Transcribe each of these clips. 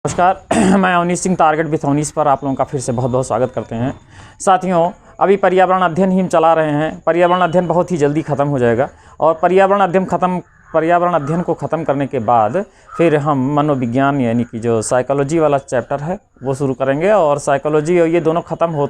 नमस्कार, मैं Awanish Singh target with Awanish पर आप लोगों का फिर से बहुत बहुत स्वागत करते हैं। साथियों, अभी पर्यावरण अध्ययन ही हम चला रहे हैं। पर्यावरण अध्ययन बहुत ही जल्दी ख़त्म हो जाएगा और पर्यावरण अध्ययन को ख़त्म करने के बाद फिर हम मनोविज्ञान यानी कि जो साइकोलॉजी वाला चैप्टर है वो शुरू करेंगे। और साइकोलॉजी और ये दोनों ख़त्म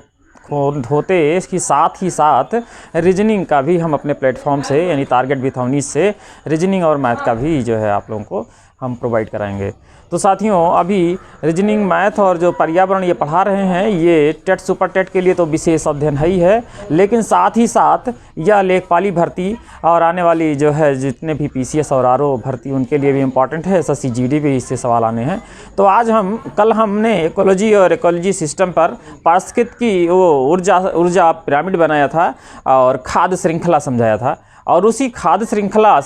होते इसके साथ ही साथ रीजनिंग का भी हम अपने प्लेटफॉर्म से यानी टारगेट विथ अवनीश से रीजनिंग और मैथ का भी जो है आप लोगों को हम प्रोवाइड कराएंगे। तो साथियों, अभी रीजनिंग, मैथ और जो पर्यावरण ये पढ़ा रहे हैं, ये टेट सुपर टेट के लिए तो विशेष अध्ययन है ही है, लेकिन साथ ही साथ यह लेखपाली भर्ती और आने वाली जो है जितने भी पीसीएस और आरओ भर्ती उनके लिए भी इम्पॉर्टेंट है। एसएससी जीडी भी इससे सवाल आने हैं। तो आज कल हमने इकोलॉजी और इकोलॉजी सिस्टम पर पारस्कित की वो ऊर्जा पिरामिड बनाया था और खाद्य श्रृंखला समझाया था। और उसी खाद्य श्रृंखला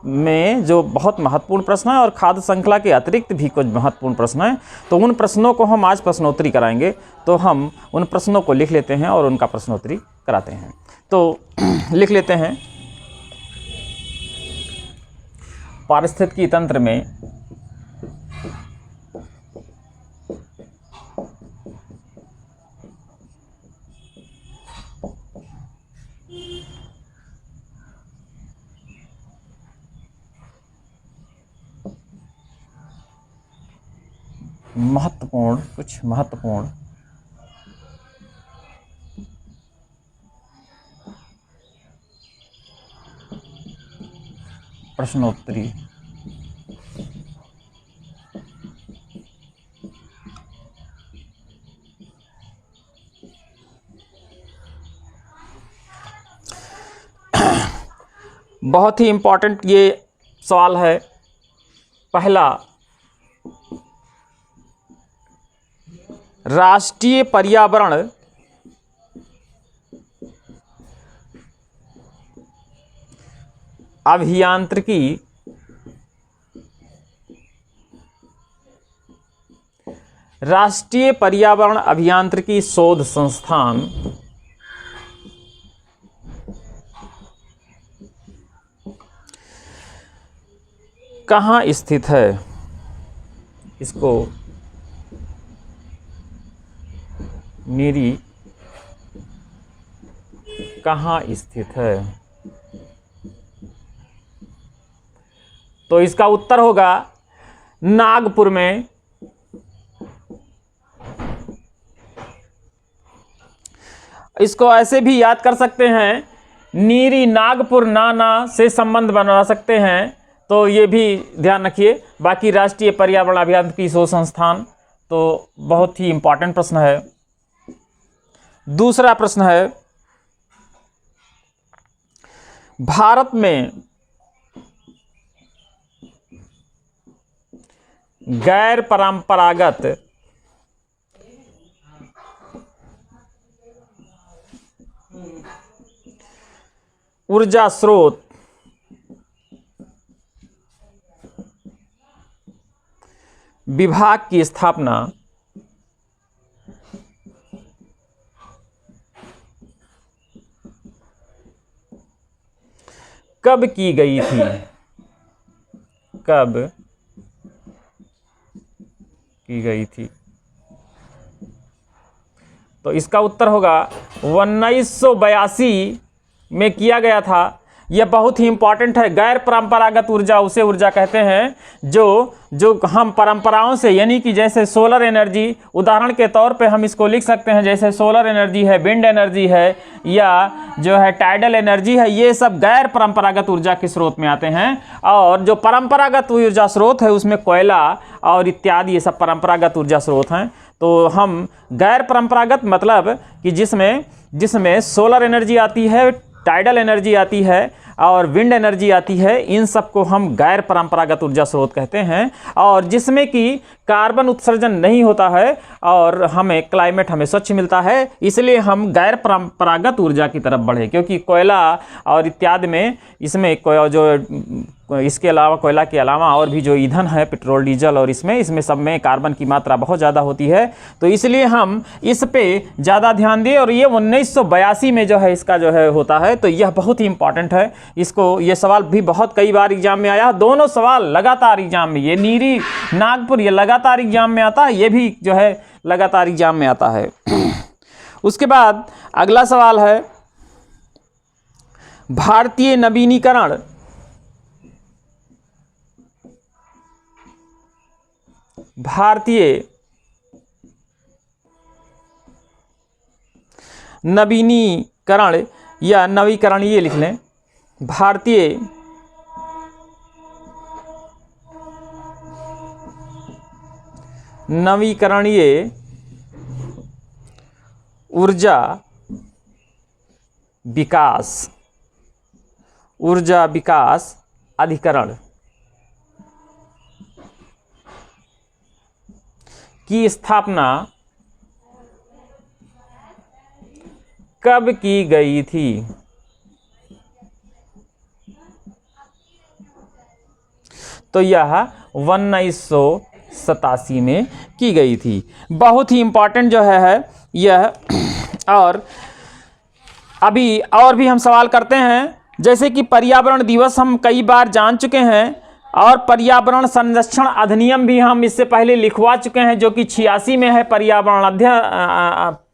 में जो बहुत महत्वपूर्ण प्रश्न है और खाद्य श्रृंखला के अतिरिक्त भी कुछ महत्वपूर्ण प्रश्न हैं, तो उन प्रश्नों को हम आज प्रश्नोत्तरी कराएंगे। तो हम उन प्रश्नों को लिख लेते हैं और उनका प्रश्नोत्तरी कराते हैं। तो लिख लेते हैं। पारिस्थितिकी तंत्र में कुछ महत्वपूर्ण प्रश्नोत्तरी बहुत ही इम्पोर्टेंट ये सवाल है। पहला, राष्ट्रीय पर्यावरण अभियांत्रिकी शोध संस्थान कहाँ स्थित है? इसको नीरी कहाँ स्थित है? तो इसका उत्तर होगा नागपुर में। इसको ऐसे भी याद कर सकते हैं, नीरी नागपुर नाना से संबंध बना सकते हैं। तो ये भी ध्यान रखिए। बाकी राष्ट्रीय पर्यावरण अभियांत्रिकी शोध संस्थान तो बहुत ही इंपॉर्टेंट प्रश्न है। दूसरा प्रश्न है, भारत में गैर परंपरागत ऊर्जा स्रोत विभाग की स्थापना कब की गई थी? कब की गई थी? तो इसका उत्तर होगा 1982 में किया गया था। यह बहुत ही इंपॉर्टेंट है। गैर परंपरागत ऊर्जा उसे ऊर्जा कहते हैं जो हम परंपराओं से, यानी कि जैसे सोलर एनर्जी, उदाहरण के तौर पे हम इसको लिख सकते हैं जैसे सोलर एनर्जी है, विंड एनर्जी है या जो है टाइडल एनर्जी है, ये सब गैर परंपरागत ऊर्जा के स्रोत में आते हैं। और जो परंपरागत ऊर्जा स्रोत है उसमें कोयला और इत्यादि ये सब परंपरागत ऊर्जा स्रोत हैं। तो हम गैर परंपरागत मतलब कि जिसमें सोलर एनर्जी आती है, टाइडल एनर्जी आती है और विंड एनर्जी आती है, इन सब को हम गैर परंपरागत ऊर्जा स्रोत कहते हैं। और जिसमें कि कार्बन उत्सर्जन नहीं होता है और क्लाइमेट हमें स्वच्छ मिलता है, इसलिए हम गैर परंपरागत ऊर्जा की तरफ बढ़े। क्योंकि कोयला और इत्यादि में इसमें इसके अलावा, कोयला के अलावा और भी जो ईंधन है, पेट्रोल, डीजल, और इसमें सब में कार्बन की मात्रा बहुत ज़्यादा होती है। तो इसलिए हम इस पे ज़्यादा ध्यान दें। और ये 1982 में जो है इसका जो है होता है। तो यह बहुत ही इंपॉर्टेंट है। ये सवाल भी बहुत कई बार एग्जाम में आया। दोनों सवाल लगातार एग्जाम में, ये नीरी नागपुर, ये लगातार लगातार एग्जाम में आता है, ये भी जो है लगातार एग्जाम में आता है। उसके बाद अगला सवाल है, भारतीय नवीनीकरण नवीनीकरण या नवीकरण, ये लिख लें, भारतीय नवीकरणीय ऊर्जा विकास अधिकरण की स्थापना कब की गई थी? तो यह 1987 में की गई थी। बहुत ही इंपॉर्टेंट जो है यह। और अभी और भी हम सवाल करते हैं, जैसे कि पर्यावरण दिवस हम कई बार जान चुके हैं, और पर्यावरण संरक्षण अधिनियम भी हम इससे पहले लिखवा चुके हैं, जो कि 86 में है।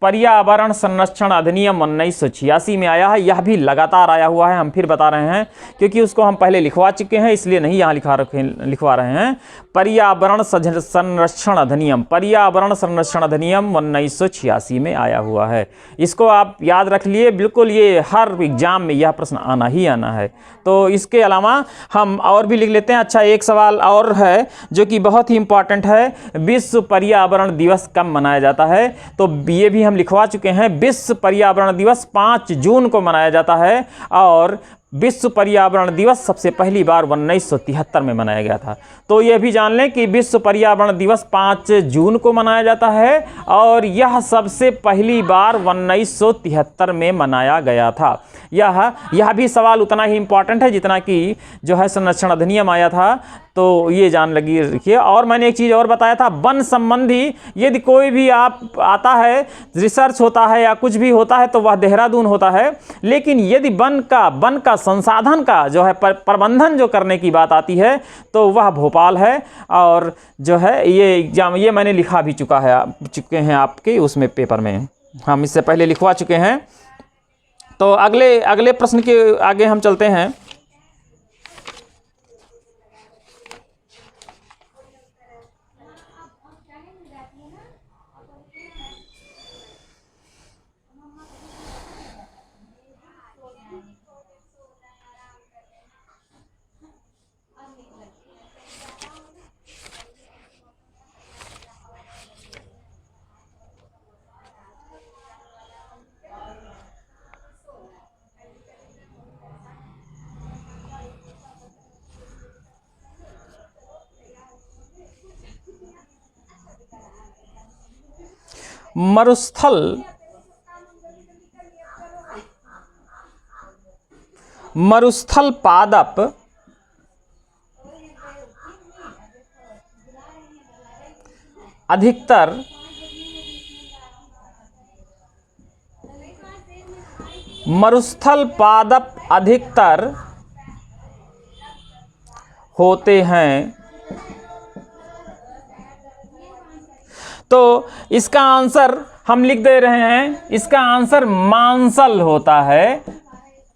पर्यावरण संरक्षण अधिनियम 1986 में आया है। यह भी लगातार आया हुआ है, हम फिर बता रहे हैं क्योंकि उसको हम पहले लिखवा चुके हैं, इसलिए नहीं यहाँ लिखवा रहे हैं। पर्यावरण संरक्षण अधिनियम 1986 में आया हुआ है। इसको आप याद रख लिए बिल्कुल, ये हर एग्जाम में यह प्रश्न आना ही आना है। तो इसके अलावा हम और भी लिख लेते हैं। अच्छा, एक सवाल और है जो कि बहुत ही इंपॉर्टेंट है, विश्व पर्यावरण दिवस कब मनाया जाता है? तो ये भी हम लिखवा चुके हैं। विश्व पर्यावरण दिवस 5 जून को मनाया जाता है, और विश्व पर्यावरण दिवस सबसे पहली बार 1973 में मनाया गया था। तो यह भी जान लें कि विश्व पर्यावरण दिवस 5 जून को मनाया जाता है, और यह सबसे पहली बार 1973 में मनाया गया था। यह भी सवाल उतना ही इंपॉर्टेंट है जितना कि जो है संरक्षण अधिनियम आया था। तो ये जान लगी रखिए। और मैंने एक चीज़ और बताया था, वन संबंधी यदि कोई भी आप आता है, रिसर्च होता है या कुछ भी होता है, तो वह देहरादून होता है। लेकिन यदि वन का संसाधन का जो है प्रबंधन जो करने की बात आती है, तो वह भोपाल है। और जो है ये एग्जाम ये मैंने लिखा भी चुके हैं आपके उसमें पेपर में, हम इससे पहले लिखवा चुके हैं। तो अगले प्रश्न के आगे हम चलते हैं। मरुस्थल पादप अधिकतर होते हैं। तो इसका आंसर हम लिख दे रहे हैं, इसका आंसर मांसल होता है।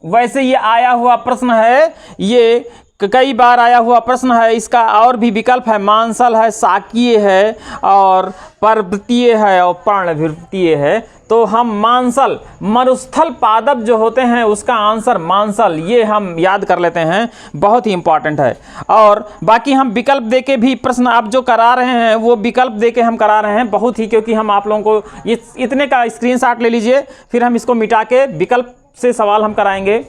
वैसे ये आया हुआ प्रश्न है, ये कई बार आया हुआ प्रश्न है। इसका और भी विकल्प है, मांसल है, शाकीय है, और पर्वतीय है, और पर्णवृत्तीय है। तो हम मांसल, मरुस्थल पादप जो होते हैं उसका आंसर मांसल, ये हम याद कर लेते हैं, बहुत ही इंपॉर्टेंट है। और बाकी हम विकल्प देके भी प्रश्न आप जो करा रहे हैं वो विकल्प देके हम करा रहे हैं, बहुत ही, क्योंकि हम आप लोगों को इतने का स्क्रीनशॉट ले लीजिए, फिर हम इसको मिटा के विकल्प से सवाल हम कराएंगे।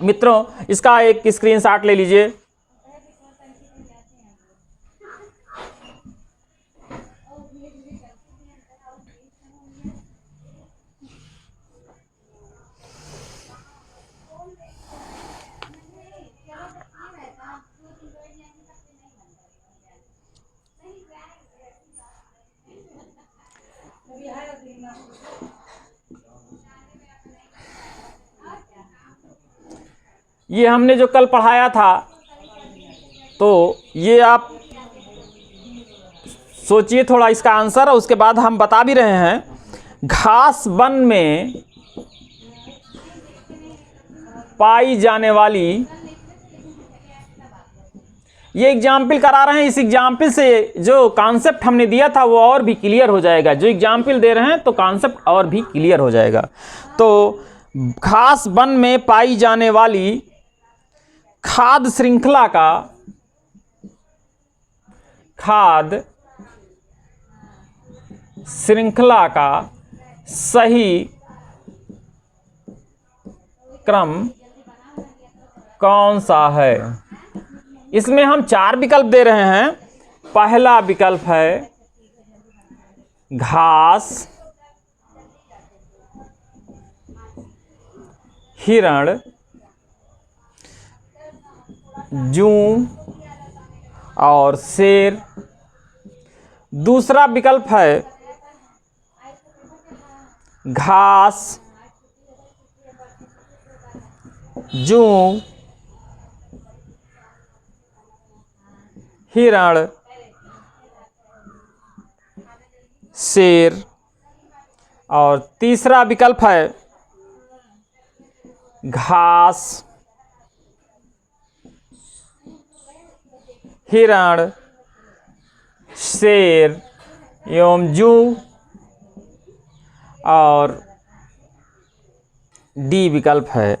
मित्रों, इसका एक स्क्रीनशॉट ले लीजिए। ये हमने जो कल पढ़ाया था, तो ये आप सोचिए थोड़ा इसका आंसर, और उसके बाद हम बता भी रहे हैं। घास वन में पाई जाने वाली, ये एग्जाम्पल करा रहे हैं, इस एग्जाम्पल से जो कॉन्सेप्ट हमने दिया था वो और भी क्लियर हो जाएगा। जो एग्जाम्पल दे रहे हैं तो कॉन्सेप्ट और भी क्लियर हो जाएगा। तो घास वन में पाई जाने वाली खाद्य श्रृंखला का, खाद्य श्रृंखला का सही क्रम कौन सा है? इसमें हम 4 विकल्प दे रहे हैं। पहला विकल्प है घास, हिरण, जूं और शेर। दूसरा विकल्प है घास, जूं, हिरण, शेर। और तीसरा विकल्प है घास, हिरण, शेर एवं जूं। और डी विकल्प है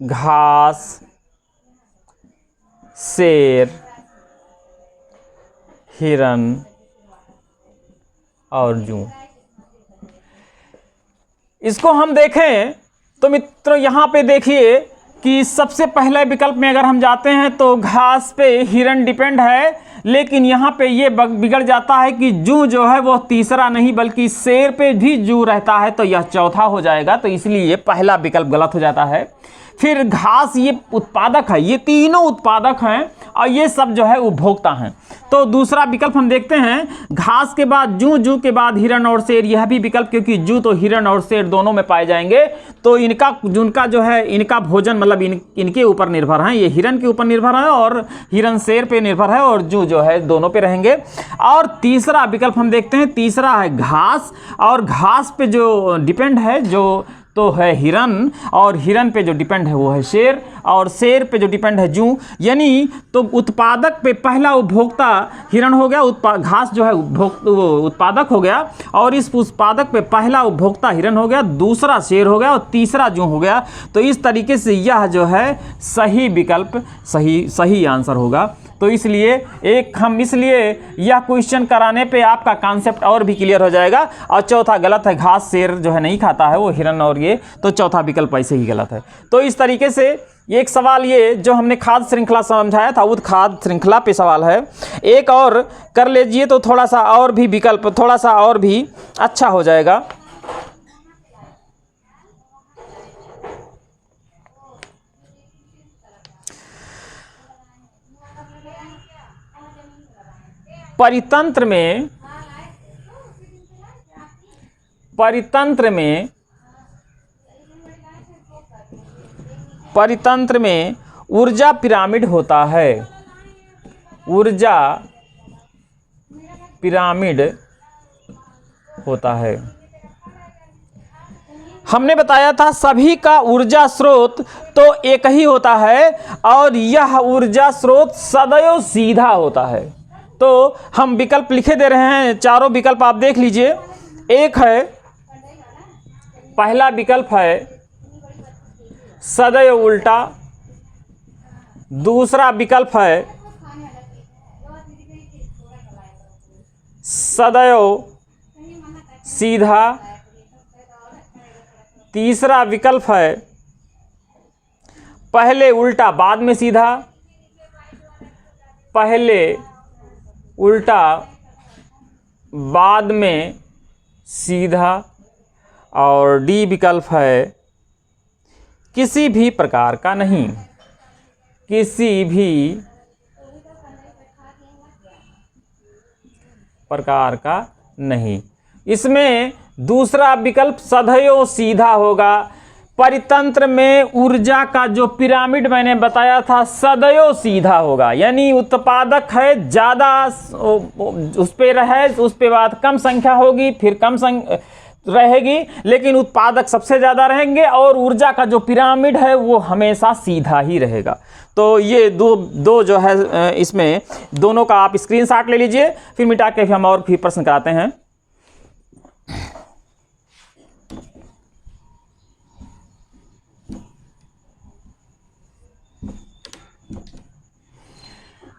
घास, शेर, हिरण और जूं। इसको हम देखें तो मित्रों यहाँ पे देखिए कि सबसे पहले विकल्प में अगर हम जाते हैं तो घास पे हिरण डिपेंड है, लेकिन यहाँ पे ये बिगड़ जाता है कि जूं जो है वो तीसरा नहीं बल्कि शेर पे भी जूं रहता है, तो यह चौथा हो जाएगा। तो इसलिए ये पहला विकल्प गलत हो जाता है। फिर घास ये उत्पादक है, ये तीनों उत्पादक हैं और ये सब जो है उपभोक्ता हैं। तो दूसरा विकल्प हम देखते हैं, घास के बाद जूं, जूं के बाद हिरण और शेर, यह भी विकल्प, क्योंकि जूं तो हिरण और शेर दोनों में पाए जाएंगे, तो इनका जो है इनका भोजन मतलब इनके ऊपर निर्भर है। ये हिरण के ऊपर निर्भर है और हिरण शेर पे निर्भर है और जूं जो है दोनों पे रहेंगे। और तीसरा विकल्प हम देखते हैं, तीसरा है घास, और घास पे जो डिपेंड है जो तो है हिरण, और हिरण पे जो डिपेंड है वो है शेर, और शेर पे जो डिपेंड है जूं। यानी तो उत्पादक पे पहला उपभोक्ता हिरण हो गया, घास जो है उत्पादक हो गया, और इस उत्पादक पे पहला उपभोक्ता हिरण हो गया, दूसरा शेर हो गया और तीसरा जूं हो गया। तो इस तरीके से यह जो है सही विकल्प सही आंसर होगा। तो इसलिए इसलिए यह क्वेश्चन कराने पे आपका कॉन्सेप्ट और भी क्लियर हो जाएगा। और चौथा गलत है, घास शेर जो है नहीं खाता है, वो हिरण और ये, तो चौथा विकल्प ऐसे ही गलत है। तो इस तरीके से एक सवाल ये जो हमने खाद्य श्रृंखला समझाया था वो खाद्य श्रृंखला पे सवाल है। एक और कर लीजिए तो थोड़ा सा और भी विकल्प थोड़ा सा और भी अच्छा हो जाएगा। परितंत्र में ऊर्जा पिरामिड होता है। ऊर्जा पिरामिड होता है। हमने बताया था सभी का ऊर्जा स्रोत तो एक ही होता है और यह ऊर्जा स्रोत सदैव सीधा होता है। तो हम विकल्प लिखे दे रहे हैं, चारों विकल्प आप देख लीजिए। एक है, पहला विकल्प है सदैव उल्टा, दूसरा विकल्प है सदैव सीधा, तीसरा विकल्प है पहले उल्टा बाद में सीधा, पहले उल्टा बाद में सीधा, और डी विकल्प है किसी भी प्रकार का नहीं। किसी भी प्रकार का नहीं। इसमें दूसरा विकल्प सदैव सीधा होगा। परितंत्र में ऊर्जा का जो पिरामिड मैंने बताया था सदैव सीधा होगा, यानी उत्पादक है ज़्यादा उस पे रहे, उस पे बाद कम संख्या होगी, फिर कम रहेगी, लेकिन उत्पादक सबसे ज़्यादा रहेंगे और ऊर्जा का जो पिरामिड है वो हमेशा सीधा ही रहेगा। तो ये दो जो है इसमें दोनों का आप स्क्रीनशॉट ले लीजिए, फिर मिटा के हम और भी प्रश्न कराते हैं।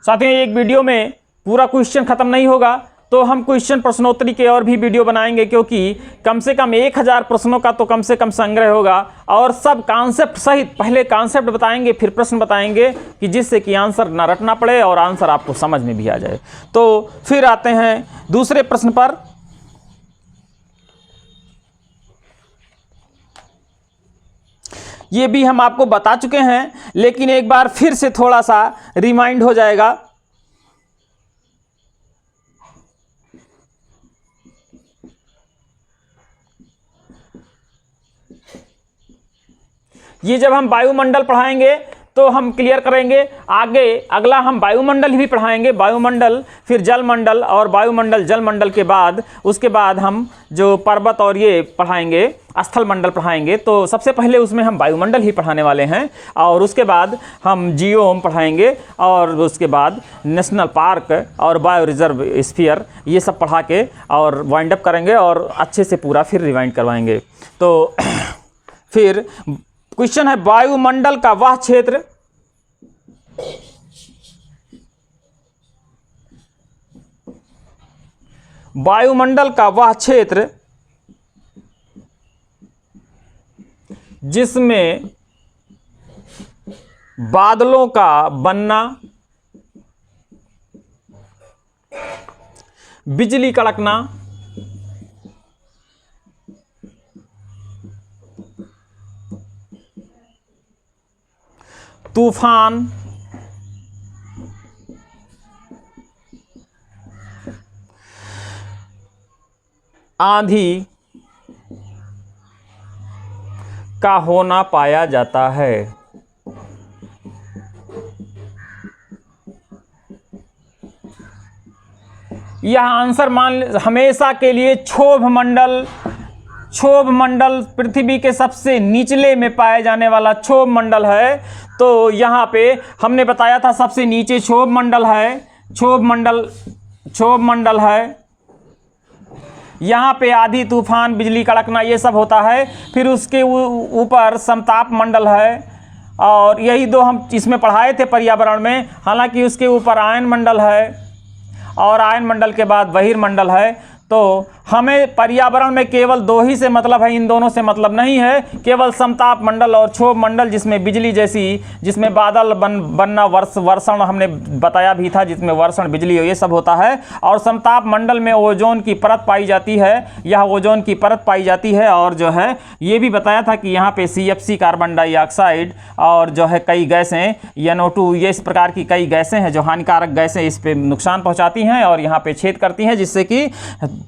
साथियों, एक वीडियो में पूरा क्वेश्चन खत्म नहीं होगा, तो हम क्वेश्चन प्रश्नोत्तरी के और भी वीडियो बनाएंगे, क्योंकि कम से कम 1000 प्रश्नों का तो कम से कम संग्रह होगा, और सब कॉन्सेप्ट सहित पहले कॉन्सेप्ट बताएंगे फिर प्रश्न बताएंगे, कि जिससे कि आंसर ना रटना पड़े और आंसर आपको समझ में भी आ जाए। तो फिर आते हैं दूसरे प्रश्न पर। ये भी हम आपको बता चुके हैं, लेकिन एक बार फिर से थोड़ा सा रिमाइंड हो जाएगा। ये जब हम वायुमंडल पढ़ाएंगे तो हम क्लियर करेंगे। आगे अगला हम वायुमंडल भी पढ़ाएंगे, वायुमंडल फिर जलमंडल और वायुमंडल जलमंडल के बाद उसके बाद हम जो पर्वत और ये पढ़ाएंगे, स्थल मंडल पढ़ाएंगे। तो सबसे पहले उसमें हम वायुमंडल ही पढ़ाने वाले हैं, और उसके बाद हम जियोम पढ़ाएंगे, और उसके बाद नेशनल पार्क और बायो रिजर्व स्फीयर, ये सब पढ़ा के और वाइंड अप करेंगे और अच्छे से पूरा फिर रिवाइंड करवाएंगे। तो फिर क्वेश्चन है, वायुमंडल का वह क्षेत्र जिसमें बादलों का बनना, बिजली कड़कना, तूफान, आंधी का होना पाया जाता है। यह आंसर मान हमेशा के लिए क्षोभ मंडल पृथ्वी के सबसे निचले में पाए जाने वाला क्षोभ मंडल है। तो यहाँ पे हमने बताया था सबसे नीचे क्षोभ मंडल है। यहाँ पे आंधी तूफान बिजली कड़कना ये सब होता है। फिर उसके ऊपर समताप मंडल है, और यही दो हम इसमें पढ़ाए थे पर्यावरण में। हालांकि उसके ऊपर आयन मंडल है, और आयन मंडल के बाद बहिर्मंडल है। तो हमें पर्यावरण में केवल दो ही से मतलब है, इन दोनों से मतलब नहीं है। केवल समताप मंडल और क्षोभ मंडल, जिसमें बिजली जैसी, जिसमें बादल बनना, वर्षण हमने बताया भी था, जिसमें वर्षण बिजली ये सब होता है। और समताप मंडल में ओजोन की परत पाई जाती है, यह ओजोन की परत पाई जाती है। और जो है ये भी बताया था कि यहाँ पे CFC कार्बन डाइऑक्साइड और जो है कई गैसें NO2, ये इस प्रकार की कई गैसें हैं जो हानिकारक गैसें इस पे नुकसान पहुँचाती हैं और यहाँ पे छेद करती हैं, जिससे कि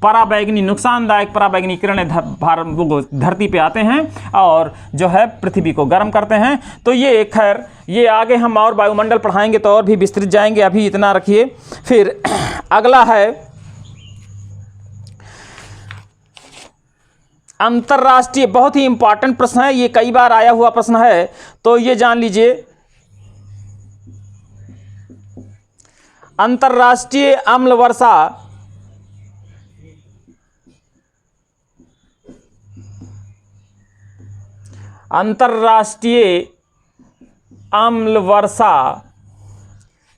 पराबैंगनी नुकसानदायक पराबैंगनी किरणें धरती पे आते हैं और जो है पृथ्वी को गर्म करते हैं। तो ये खैर ये आगे हम और वायुमंडल पढ़ाएंगे तो और भी विस्तृत जाएंगे, अभी इतना रखिए। फिर अगला है अंतरराष्ट्रीय, बहुत ही इंपॉर्टेंट प्रश्न है, ये कई बार आया हुआ प्रश्न है, तो ये जान लीजिए। अंतरराष्ट्रीय अम्ल वर्षा अंतरराष्ट्रीय अम्ल वर्षा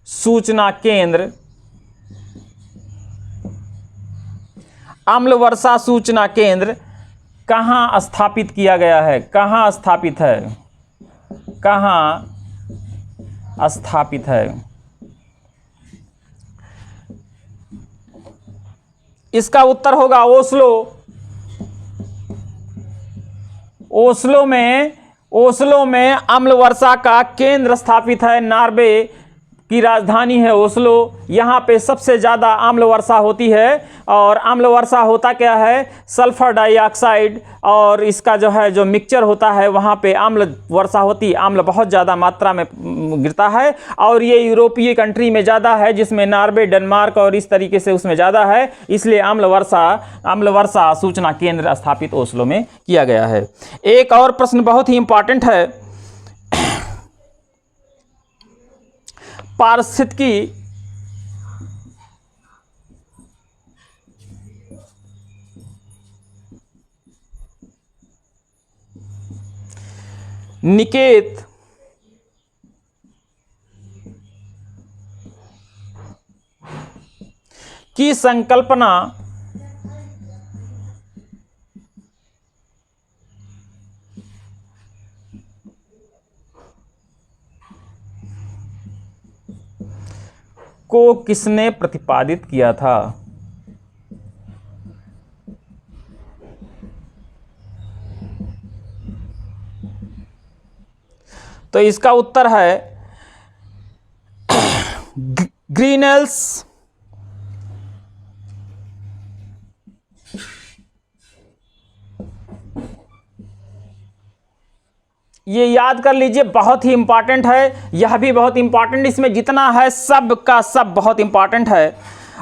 सूचना केंद्र, अम्ल वर्षा सूचना केंद्र कहाँ स्थापित किया गया है? कहाँ स्थापित है? कहाँ स्थापित है? इसका उत्तर होगा ओस्लो। ओस्लो में अम्ल वर्षा का केंद्र स्थापित है। नॉर्वे की राजधानी है ओस्लो। यहाँ पे सबसे ज़्यादा आम्ल वर्षा होती है। और आम्ल वर्षा होता क्या है, सल्फर डाइऑक्साइड और इसका जो मिक्सचर होता है वहाँ पे आम्ल वर्षा होती है, आम्ल बहुत ज़्यादा मात्रा में गिरता है। और ये यूरोपीय कंट्री में ज़्यादा है, जिसमें नॉर्वे, डेनमार्क और इस तरीके से उसमें ज़्यादा है। इसलिए आम्ल वर्षा सूचना केंद्र स्थापित ओस्लो में किया गया है। एक और प्रश्न बहुत ही इंपॉर्टेंट है, पारिस्थितिकी निकेत की संकल्पना को किसने प्रतिपादित किया था? तो इसका उत्तर है ग्रीनेल्स। ये याद कर लीजिए, बहुत ही इंपॉर्टेंट है। यह भी बहुत इंपॉर्टेंट, इसमें जितना है सब का सब बहुत इंपॉर्टेंट है।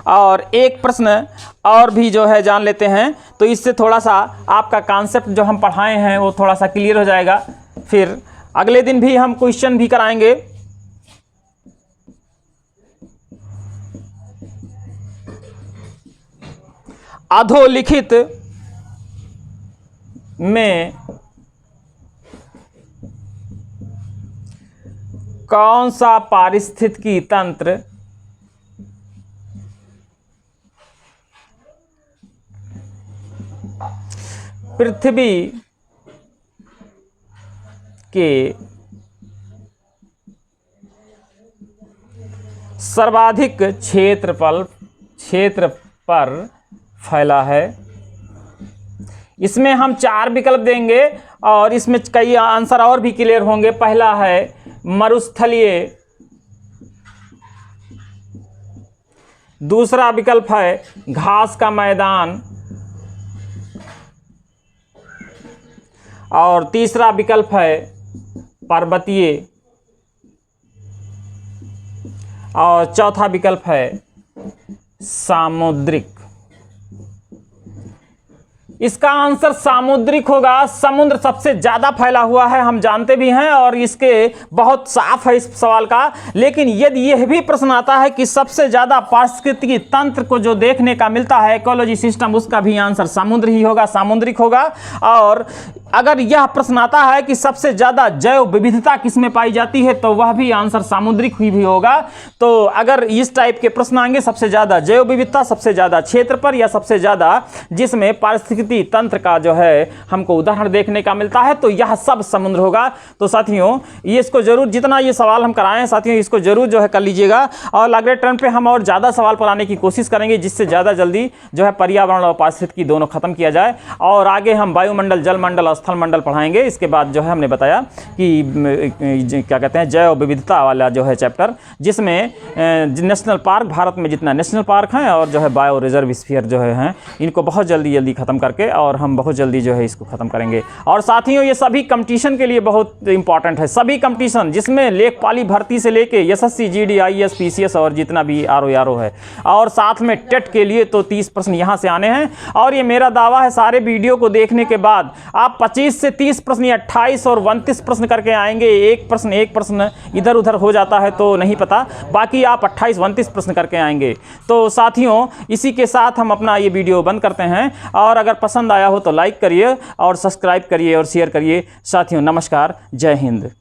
और एक प्रश्न और भी जो है जान लेते हैं, तो इससे थोड़ा सा आपका कॉन्सेप्ट जो हम पढ़ाए हैं वो थोड़ा सा क्लियर हो जाएगा। फिर अगले दिन भी हम क्वेश्चन भी कराएंगे। अधोलिखित में कौन सा पारिस्थितिकी तंत्र पृथ्वी के सर्वाधिक क्षेत्र पर फैला है? इसमें हम 4 विकल्प देंगे और इसमें कई आंसर और भी क्लियर होंगे। पहला है मरुस्थलीय, दूसरा विकल्प है घास का मैदान, और तीसरा विकल्प है पर्वतीय, और चौथा विकल्प है सामुद्रिक। इसका आंसर सामुद्रिक होगा। समुद्र सबसे ज्यादा फैला हुआ है, हम जानते भी हैं, और इसके बहुत साफ है इस सवाल का। लेकिन यदि यह भी प्रश्न आता है कि सबसे ज्यादा पारिस्थितिकी तंत्र को जो देखने का मिलता है, इकोलॉजी सिस्टम, उसका भी आंसर समुद्र ही होगा, सामुद्रिक होगा। और अगर यह प्रश्न आता है कि सबसे ज्यादा जैव विविधता किसमें पाई जाती है, तो वह भी आंसर सामुद्रिक ही भी होगा। तो अगर इस टाइप के प्रश्न आएंगे, सबसे ज्यादा जैव विविधता, सबसे ज्यादा क्षेत्र पर, या सबसे ज्यादा जिसमें पारिस्थितिकी तंत्र का जो है हमको उदाहरण देखने का मिलता है, तो यह सब समुद्र होगा। तो साथियों ये इसको जरूर, जितना ये सवाल हम कराएं साथियों, इसको जरूर जो है कर लीजिएगा। और अगले टर्न पे हम और ज्यादा सवाल पढ़ाने की कोशिश करेंगे, जिससे ज्यादा जल्दी जो है पर्यावरण और पारिस्थितिकी दोनों खत्म किया जाए। और आगे हम वायुमंडल, जलमंडल और स्थल मंडल पढ़ाएंगे। इसके बाद जो है हमने बताया कि क्या कहते हैं, जैव विविधता वाला जो है चैप्टर, जिसमें नेशनल पार्क, भारत में जितना नेशनल पार्क हैं और जो है बायो रिजर्व स्फीयर जो है इनको बहुत जल्दी खत्म करके, और हम बहुत जल्दी जो है इसको खत्म करेंगे। और साथियों ये सभी कंपटीशन के लिए बहुत इंपॉर्टेंट है, सभी कंपटीशन, जिसमें लेखपाली भर्ती से लेके एसएससी, जीडी, आईएएस, पीसीएस और जितना भी आरओ है, और साथ में टेट के लिए तो 30 प्रश्न यहाँ से आने हैं। और ये मेरा दावा है, सारे वीडियो को देखने के बाद आप 25 से 30 प्रश्न या 28 और 29 प्रश्न करके आएंगे। एक प्रश्न इधर उधर हो जाता है तो नहीं पता, बाकी आप 28-29 प्रश्न करके आएंगे। तो साथियों इसी के साथ हम अपना ये वीडियो बंद करते हैं। और अगर पसंद आया हो तो लाइक करिए और सब्सक्राइब करिए और शेयर करिए। साथियों नमस्कार, जय हिंद।